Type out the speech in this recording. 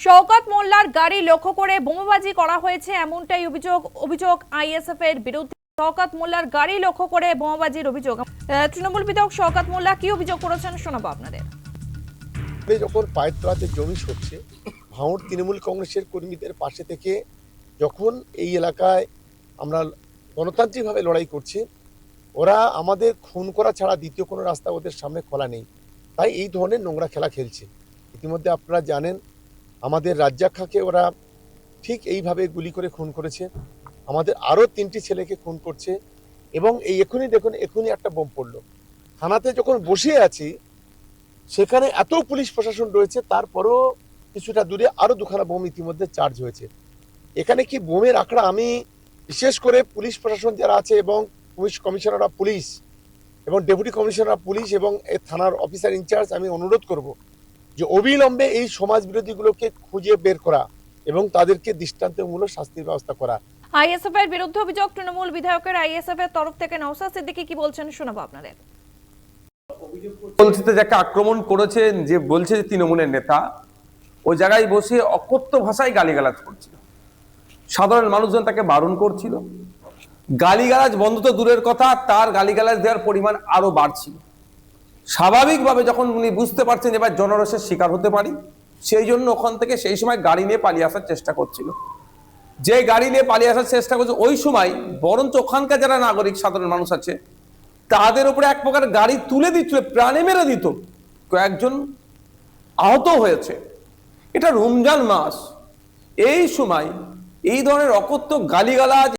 শওকত মোল্লার গাড়ি লক্ষ্য করে বোমাবাজি করা হয়েছে, এমনটাই অভিযোগ আইএসএফ এর বিরুদ্ধে। শওকত মোল্লার গাড়ি লক্ষ্য করে বোমাবাজির অভিযোগ। তৃণমূল বিধায়ক শওকত মোল্লা কি অভিযোগ করেছেন শোনাবো আপনাদের। যখন পায়ের তলাতে জমি সরছে, ভাঙড় তৃণমূল কংগ্রেসের কর্মীদের পাশে থেকে যখন এই এলাকায় আমরা গণতান্ত্রিকভাবে লড়াই করছি, ওরা আমাদের খুন করা ছাড়া দ্বিতীয় কোনো রাস্তা ওদের সামনে খোলা নেই, তাই এই ধরনের নোংরা খেলা খেলছে। ইতিমধ্যে আপনারা জানেন আমাদের রাজ্জাক খাঁকে ওরা ঠিক এইভাবে গুলি করে খুন করেছে, আমাদের আরও 3টি ছেলেকে খুন করছে। এবং এই এখনই দেখুন, এখনই একটা বোম পড়লো। থানাতে যখন বসে আছি সেখানে এত পুলিশ প্রশাসন রয়েছে, তারপরও কিছুটা দূরে আরো দুখানা বোম ইতিমধ্যে চার্জ হয়েছে। এখানে কি বোমের আখড়া? আমি বিশেষ করে পুলিশ প্রশাসন যারা আছে এবং পুলিশ কমিশনার অফ পুলিশ এবং ডেপুটি কমিশনার অফ পুলিশ এবং এই থানার অফিসার ইনচার্জ, আমি অনুরোধ করব যে অবিলম্বে এই সমাজ বিরোধীগুলোকে খুঁজে বের করা এবং তাদেরকে দৃষ্টান্তমূলক শাস্তির ব্যবস্থা করা। আইএসএফ এর বিরুদ্ধে অভিযোগ তৃণমূল বিধায়কের। আইএসএফ এর তরফ থেকে নওশাদ সিদ্দিকী কি বলছেন শোনাবো আপনাদের। বলছে যে একটা আক্রমণ করেছেন, যে বলছে যে তৃণমূলের নেতা ওই জায়গায় বসে অকথ্য ভাষায় গালিগালাজ করছিল, সাধারণ মানুষজন তাকে বারণ করছিল। গালিগালাজ বন্ধ তো দূরের কথা, তার গালিগালাজ দেওয়ার পরিমাণ আরো বাড়ছিল। স্বাভাবিকভাবে যখন উনি বুঝতে পারছেন এবার জনরসের শিকার হতে পারি, সেই জন্য ওখান থেকে সেই সময় গাড়ি নিয়ে পালিয়ে আসার চেষ্টা করছিল। যে গাড়ি নিয়ে পালিয়ে আসার চেষ্টা করছে ওই সময় বরঞ্চ ওখানকার যারা নাগরিক সাধারণ মানুষ আছে তাদের উপরে এক প্রকার গাড়ি তুলে দিচ্ছিল, প্রাণে মেরে দিত। কয়েকজন আহত হয়েছে। এটা রমজান মাস, এই সময় এই ধরনের অকথ্য গালিগালাজ